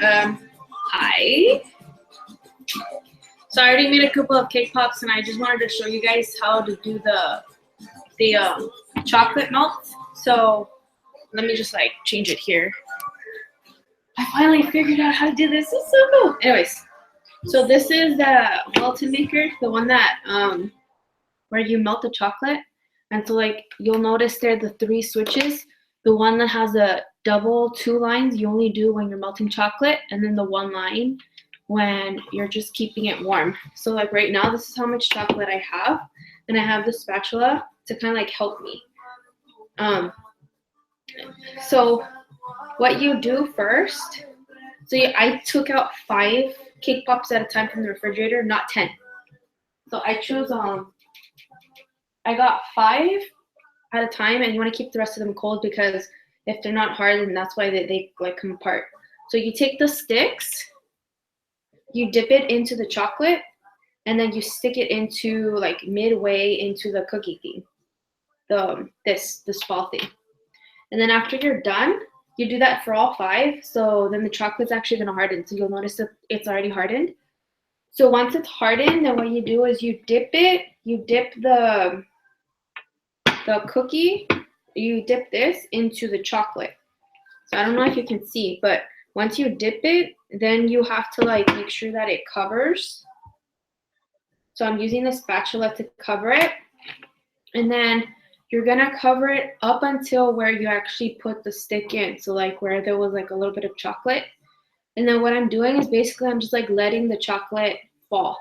Hi. So I already made a couple of cake pops, and I just wanted to show you guys how to do the chocolate melt. So let me just like change it here. I finally figured out how to do this. It's so cool. Anyways, so this is the Welton maker, the one that where you melt the chocolate. And so like you'll notice there the 3 switches. The one that has a double 2 lines you only do when you're melting chocolate, and then the 1 line when you're just keeping it warm. So like right now, this is how much chocolate I have, and I have the spatula to kind of like help me. So what you do first, so I took out 5 cake pops at a time from the refrigerator, not 10. So I chose I got 5 at a time, and you want to keep the rest of them cold because if they're not hard, then that's why they like come apart. So you take the sticks, you dip it into the chocolate, and then you stick it into like midway into the cookie thing, this ball thing. And then after you're done, you do that for all 5. So then the chocolate's actually gonna harden. So you'll notice that it's already hardened. So once it's hardened, then what you do is you dip it. You dip the cookie. You dip this into the chocolate. So I don't know if you can see, but once you dip it, then you have to like make sure that it covers. So I'm using the spatula to cover it. And then you're gonna cover it up until where you actually put the stick in. So like where there was like a little bit of chocolate. And then what I'm doing is basically I'm just like letting the chocolate fall.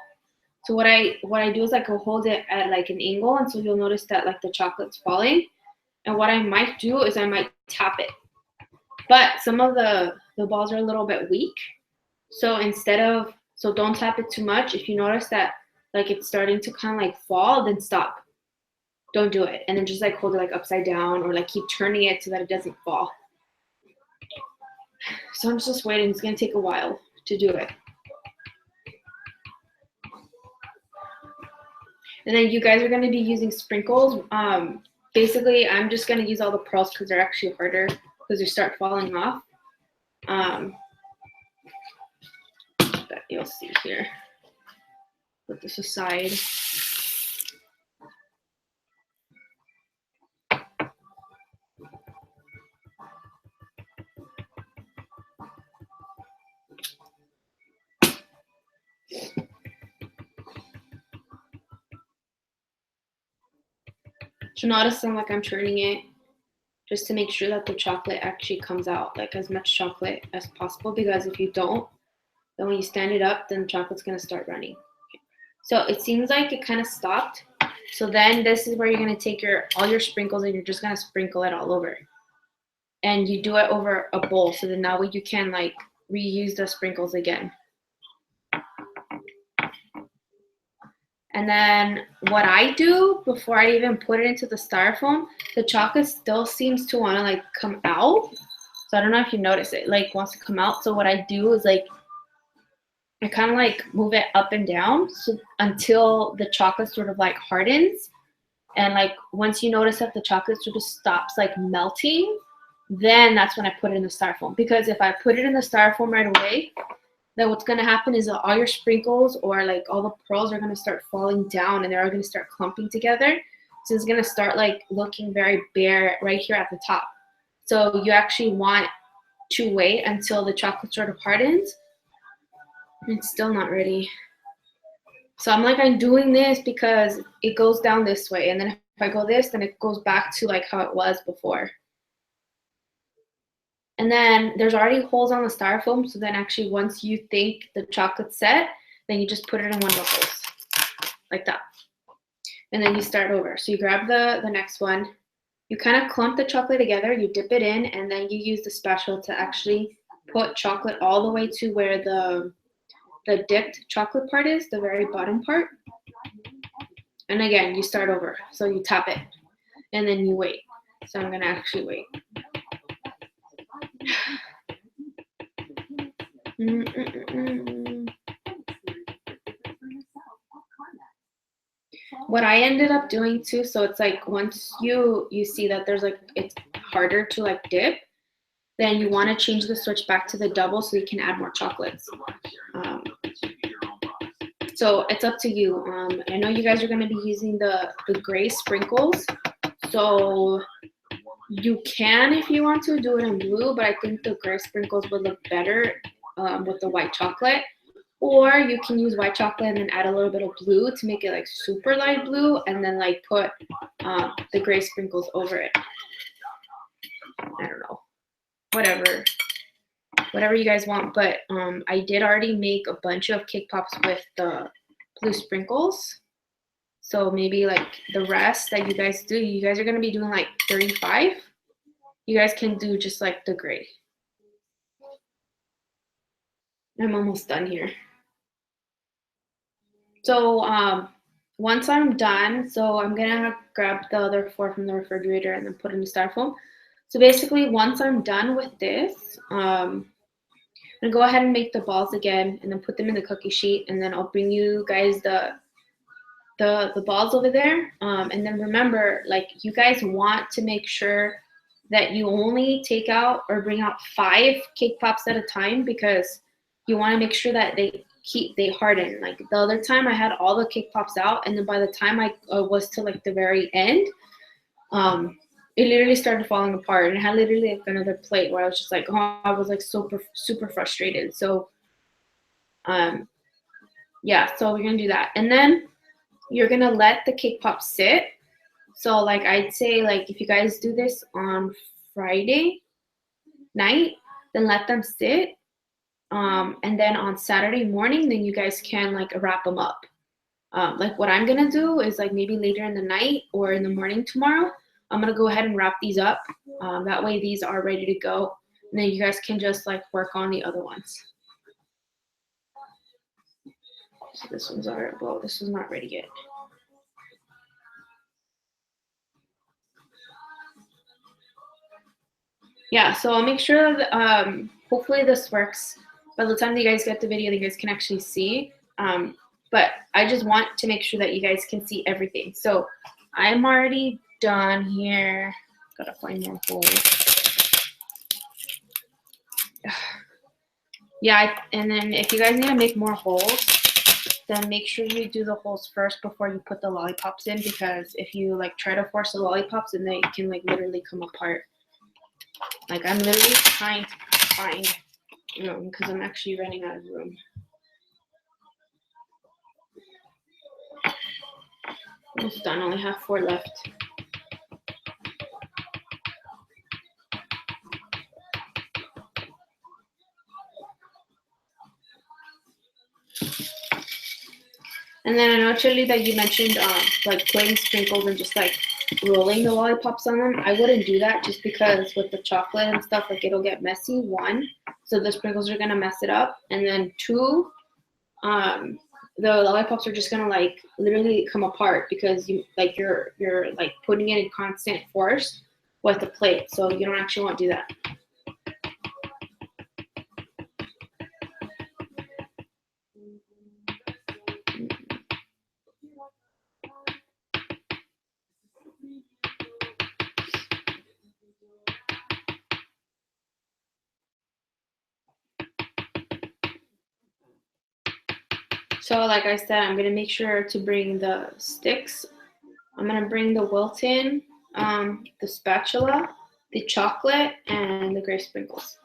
So what I do is like I'll hold it at like an angle, and so you'll notice that like the chocolate's falling. And what I might do is I might tap it. But some of the balls are a little bit weak. So so don't tap it too much. If you notice that like it's starting to kind of like fall, then stop. Don't do it. And then just like hold it like upside down, or like keep turning it so that it doesn't fall. So I'm just waiting. It's gonna take a while to do it. And then you guys are gonna be using sprinkles. Basically, I'm just gonna use all the pearls because they're actually harder because they start falling off. That you'll see here. Put this aside. So notice like I'm turning it just to make sure that the chocolate actually comes out, like as much chocolate as possible, because if you don't, then when you stand it up, then the chocolate's gonna start running. So it seems like it kind of stopped. So then this is where you're gonna take all your sprinkles, and you're just gonna sprinkle it all over. And you do it over a bowl, so then that way you can like reuse the sprinkles again. And then what I do before I even put it into the styrofoam, the chocolate still seems to want to like come out. So I don't know if you notice it, like wants to come out. So what I do is like I kind of like move it up and down so until the chocolate sort of like hardens. And like once you notice that the chocolate sort of stops like melting, then that's when I put it in the styrofoam. Because if I put it in the styrofoam right away, then what's going to happen is all your sprinkles or like all the pearls are going to start falling down, and they're all going to start clumping together. So it's going to start like looking very bare right here at the top. So you actually want to wait until the chocolate sort of hardens. It's still not ready. So I'm doing this because it goes down this way, and then if I go this, then it goes back to like how it was before. And then there's already holes on the styrofoam, so then actually once you think the chocolate's set, then you just put it in one of the holes, like that. And then you start over. So you grab the next one, you kind of clump the chocolate together, you dip it in, and then you use the spatula to actually put chocolate all the way to where the dipped chocolate part is, the very bottom part. And again, you start over. So you tap it, and then you wait. So I'm gonna actually wait. What I ended up doing too, so it's like once you see that there's like it's harder to like dip, then you want to change the switch back to the double so you can add more chocolates. So it's up to you. I know you guys are going to be using the gray sprinkles. So you can, if you want to, do it in blue, but I think the gray sprinkles would look better with the white chocolate. Or you can use white chocolate and then add a little bit of blue to make it like super light blue, and then like put the gray sprinkles over it. I don't know, whatever you guys want. But I did already make a bunch of cake pops with the blue sprinkles. So maybe like the rest that you guys do, you guys are gonna be doing like 35. You guys can do just like the gray. I'm almost done here. So once I'm done, so I'm gonna grab the other 4 from the refrigerator and then put in the styrofoam. So basically, once I'm done with this, I'm gonna go ahead and make the balls again and then put them in the cookie sheet, and then I'll bring you guys the balls over there. And then remember, like, you guys want to make sure that you only take out or bring out 5 cake pops at a time, because you want to make sure that they harden. Like the other time I had all the cake pops out, and then by the time I was to like the very end, it literally started falling apart, and I had literally like another plate where I was just like, oh, I was like super frustrated. So yeah, so we're gonna do that, and then you're gonna let the cake pop sit. So like I'd say, like, if you guys do this on Friday night, then let them sit. And then on Saturday morning, then you guys can like wrap them up. Like what I'm gonna do is like maybe later in the night or in the morning tomorrow, I'm gonna go ahead and wrap these up. That way these are ready to go. And then you guys can just like work on the other ones. So this one's already, well, this was not ready yet. Yeah, so I'll make sure that hopefully this works. By the time that you guys get the video, you guys can actually see. But I just want to make sure that you guys can see everything. So I'm already done here. Gotta find more holes. Yeah, and then if you guys need to make more holes, then make sure you do the holes first before you put the lollipops in, because if you like try to force the lollipops, then they can like literally come apart. Like I'm literally trying to find room because I'm actually running out of room. Almost done, only have 4 left. And then I know, Chili, that you mentioned like putting sprinkles and just like rolling the lollipops on them. I wouldn't do that just because with the chocolate and stuff, like it'll get messy, 1. So the sprinkles are gonna mess it up. And then 2, the lollipops are just gonna like literally come apart because you're like putting it in constant force with the plate. So you don't actually want to do that. So like I said, I'm gonna make sure to bring the sticks. I'm gonna bring the Wilton, the spatula, the chocolate, and the gray sprinkles.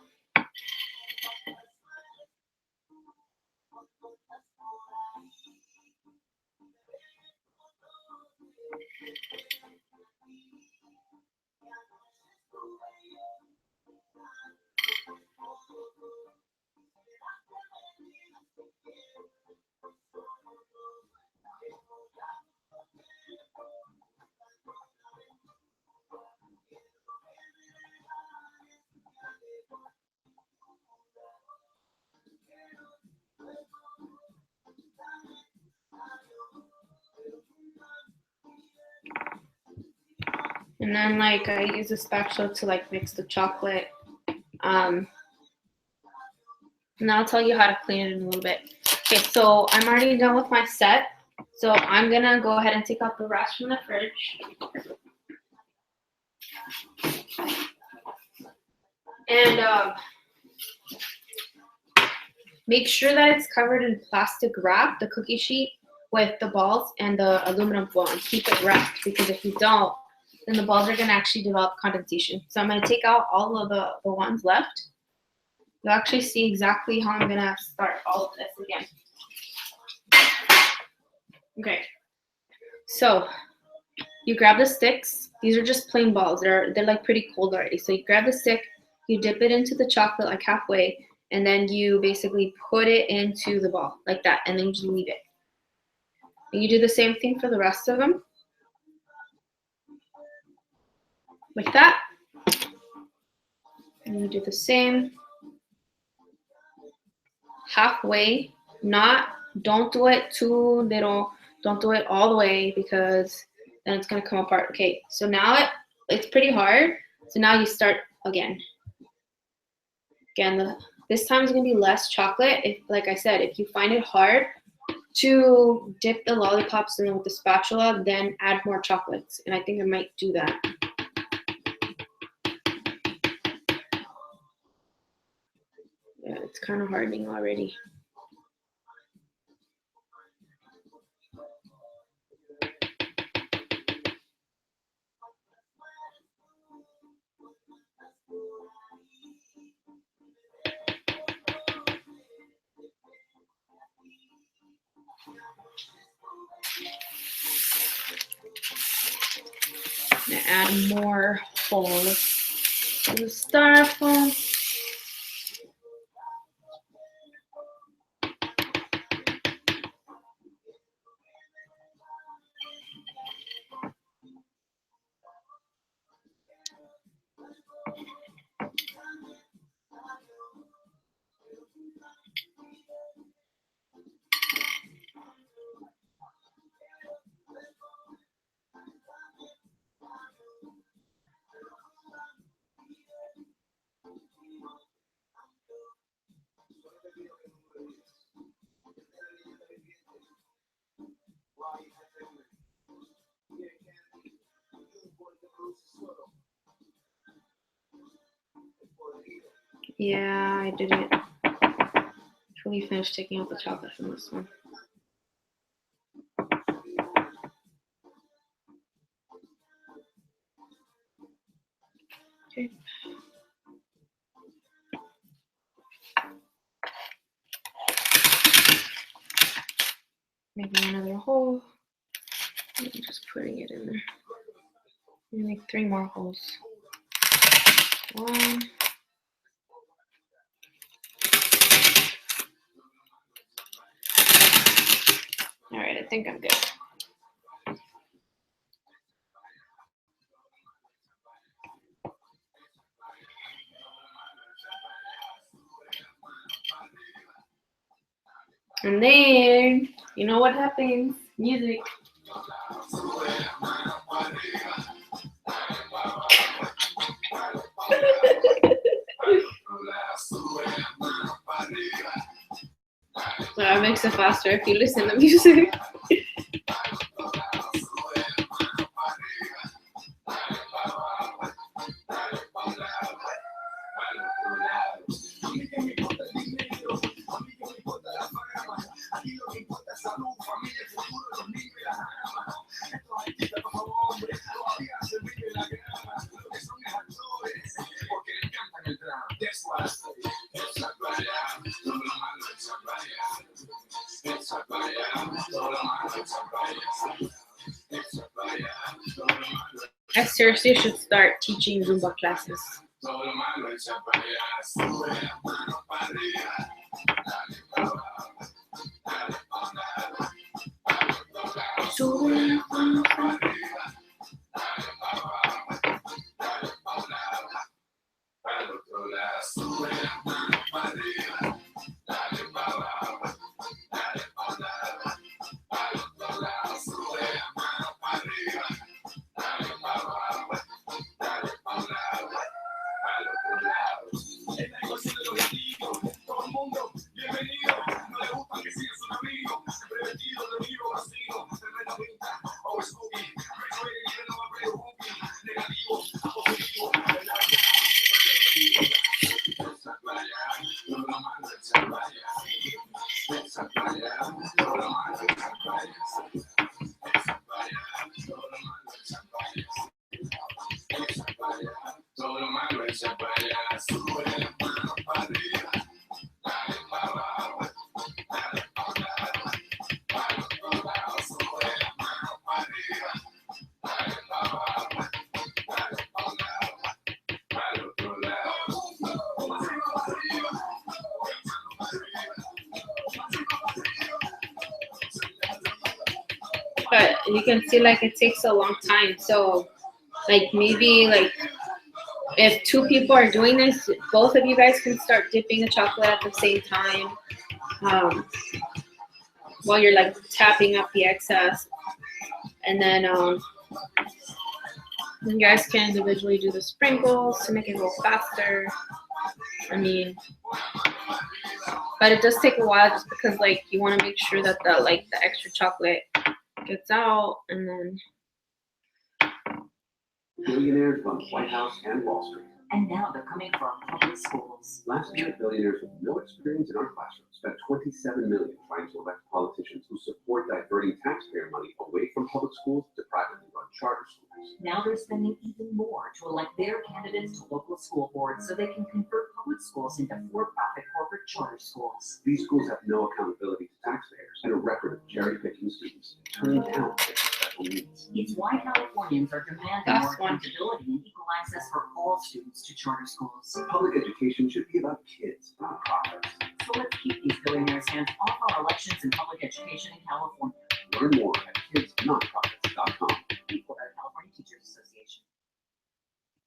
And then like I use a spatula to like mix the chocolate. And I'll tell you how to clean it in a little bit. Okay, so I'm already done with my set. So I'm gonna go ahead and take out the rest from the fridge. And make sure that it's covered in plastic wrap, the cookie sheet, with the balls and the aluminum foil, and keep it wrapped, because if you don't, then the balls are going to actually develop condensation. So I'm going to take out all of the ones left. You'll actually see exactly how I'm going to start all of this again. Okay. So you grab the sticks. These are just plain balls. They're like pretty cold already. So you grab the stick, you dip it into the chocolate like halfway, and then you basically put it into the ball like that, and then you just leave it. And you do the same thing for the rest of them. Like that. And you do the same. Halfway. Don't do it too little. Don't do it all the way, because then it's going to come apart. Okay, so now it's pretty hard. So now you start again. Again, this time is going to be less chocolate. Like I said, if you find it hard to dip the lollipops in with the spatula, then add more chocolates. And I think I might do that. Yeah, it's kind of hardening already. I'm gonna add more holes to the styrofoam. Yeah, I didn't fully finish taking out the chocolate from this one. Okay. Maybe another hole. I'm just putting it in there. I'm gonna make 3 more holes. 1. All right, I think I'm good. And then, you know what happens? Music. That makes it faster if you listen to music. I seriously should start teaching Zumba classes. But you can see like it takes a long time. So like maybe like if two people are doing this, both of you guys can start dipping the chocolate at the same time while you're like tapping up the excess. And then you guys can individually do the sprinkles to make it go faster. I mean, but it does take a while just because like you want to make sure that the extra chocolate gets out, and then billionaires run White House and Wall Street. And now they're coming for our public schools. Last year, billionaires with no experience in our classrooms spent $27 million trying to elect politicians who support diverting taxpayer money away from public schools to privately run charter schools. Now they're spending even more to elect their candidates to local school boards so they can convert public schools into for-profit corporate charter schools. These schools have no accountability to taxpayers and a record of cherry-picking students, turning down kids with special needs. It's why Californians are demanding more accountability and equal access for all students to charter schools. Public education should be about kids, not profits. So let's keep these billionaires' hands off our elections and public education in California. Learn more at kidsnotprofits.com. Equal by the California Teachers Association.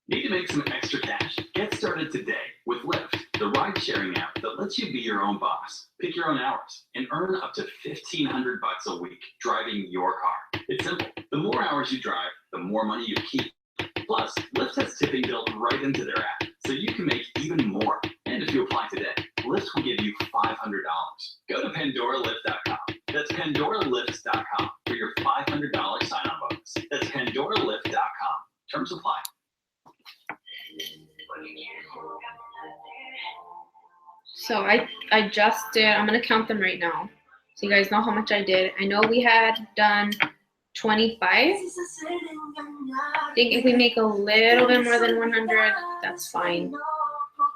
Need to make some extra cash? Get started today with Lyft, the ride-sharing app that lets you be your own boss, pick your own hours, and earn up to $1,500 a week driving your car. It's simple. The more hours you drive, the more money you keep. Plus, Lyft has tipping built right into their app, so you can make even more. And if you apply today, Lyft will give you $500. Go to PandoraLyft.com. That's PandoraLyft.com for your $500 sign-on bonus. That's PandoraLyft.com. Terms apply. so I just did. I'm gonna count them right now, so you guys know how much I did. I know we had done 25. I think if we make a little bit more than 100, that's fine,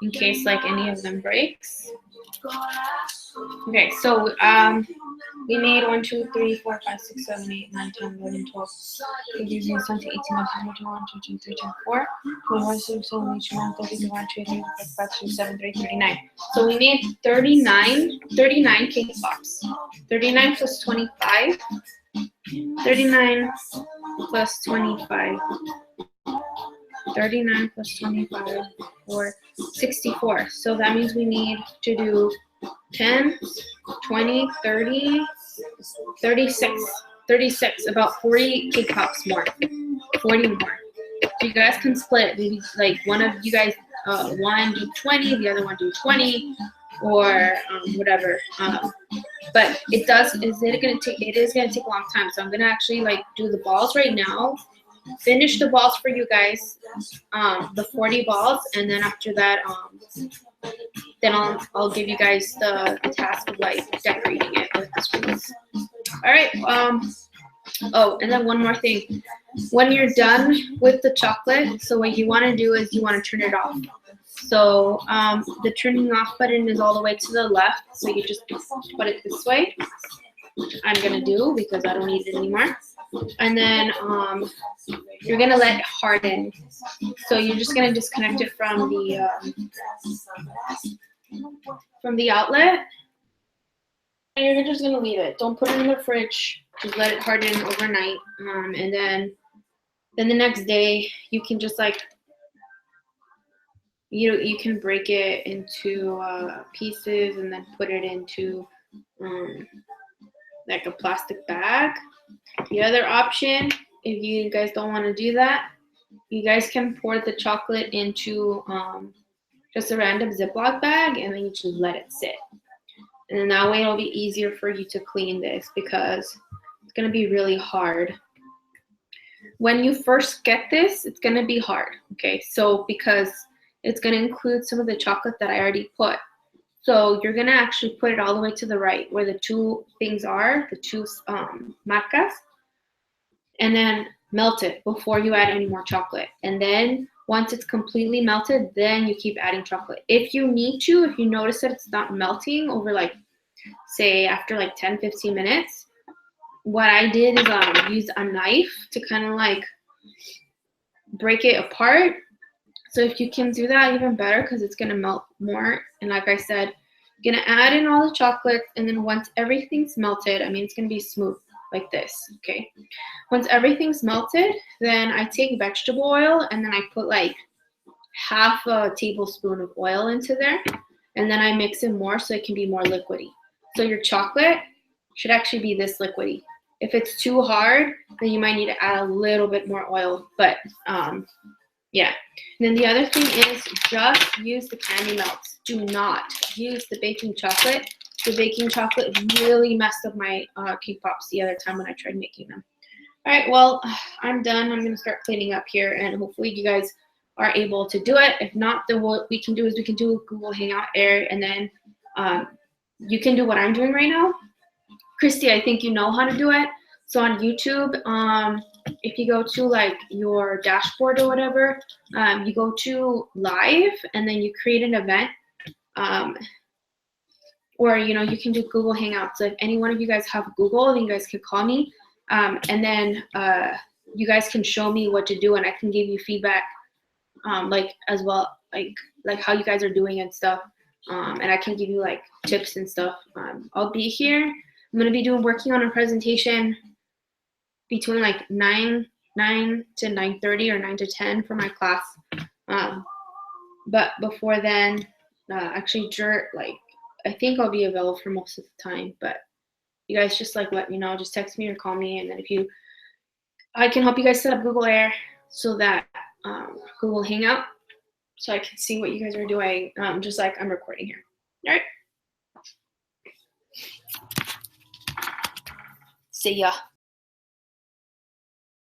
in case like any of them breaks. Okay, so we made 1, 2, 3, 4, 5, 6, 7, 8, 9, 10, 11, 12, 13, 17, 18, 19, 20, 21, 22, 23, 24, 25, 26, 27, 28, 29, 30, 31, 32, 35, 37, 38, 39. So we made 39 cake pops. 39 plus 25. 39 plus 25. 39 plus 25 for 64. So that means we need to do 10, 20, 30, 36, about 40 cake pops more. 40 more. So you guys can split. Maybe like one of you guys, one do 20, the other one do 20, or whatever. But it is gonna take a long time. So I'm gonna actually like do the balls right now. Finish the balls for you guys, the 40 balls, and then after that, then I'll give you guys the task of like decorating it with the spoons. All right. Oh, and then one more thing. When you're done with the chocolate, so what you want to do is you want to turn it off. So the turning off button is all the way to the left. So you just put it this way, which I'm gonna do because I don't need it anymore. And then you're gonna let it harden. So you're just gonna disconnect it from the outlet, and you're just gonna leave it. Don't put it in the fridge. Just let it harden overnight, and then the next day you can just like you can break it into pieces and then put it into like a plastic bag. The other option, if you guys don't want to do that, you guys can pour the chocolate into just a random Ziploc bag, and then you just let it sit. And then that way it'll be easier for you to clean this because it's going to be really hard. When you first get this, it's going to be hard, okay? So because it's going to include some of the chocolate that I already put. So you're going to actually put it all the way to the right where the two things are, the two marcas, and then melt it before you add any more chocolate. And then once it's completely melted, then you keep adding chocolate. If you need to, if you notice that it's not melting over like, say after like 10, 15 minutes, what I did is use a knife to kind of like break it apart. So if you can do that, even better, because it's gonna melt more. And like I said, you're gonna add in all the chocolate, and then once everything's melted, I mean, it's gonna be smooth like this, okay? Once everything's melted, then I take vegetable oil, and then I put like half a tablespoon of oil into there, and then I mix it more so it can be more liquidy. So your chocolate should actually be this liquidy. If it's too hard, then you might need to add a little bit more oil, but yeah. And then the other thing is just use the candy melts. Do not use the baking chocolate. The baking chocolate really messed up my cake pops the other time when I tried making them. All right, well, I'm done. I'm gonna start cleaning up here, and hopefully you guys are able to do it. If not, then what we can do is we can do Google Hangout Air, and then you can do what I'm doing right now. Christy, I think you know how to do it. So on YouTube, if you go to like your dashboard or whatever, you go to live, and then you create an event, or you know, you can do Google Hangouts. So if any one of you guys have Google, then you guys can call me, and then you guys can show me what to do, and I can give you feedback, like as well, like how you guys are doing and stuff, and I can give you like tips and stuff. I'll be here. I'm gonna be working on a presentation between like 9 to 9:30 or 9 to 10 for my class. But before then, actually, like I think I'll be available for most of the time. But you guys just like let me know. Just text me or call me, and then I can help you guys set up Google Air so that Google Hangout, so I can see what you guys are doing, just like I'm recording here. All right. See ya.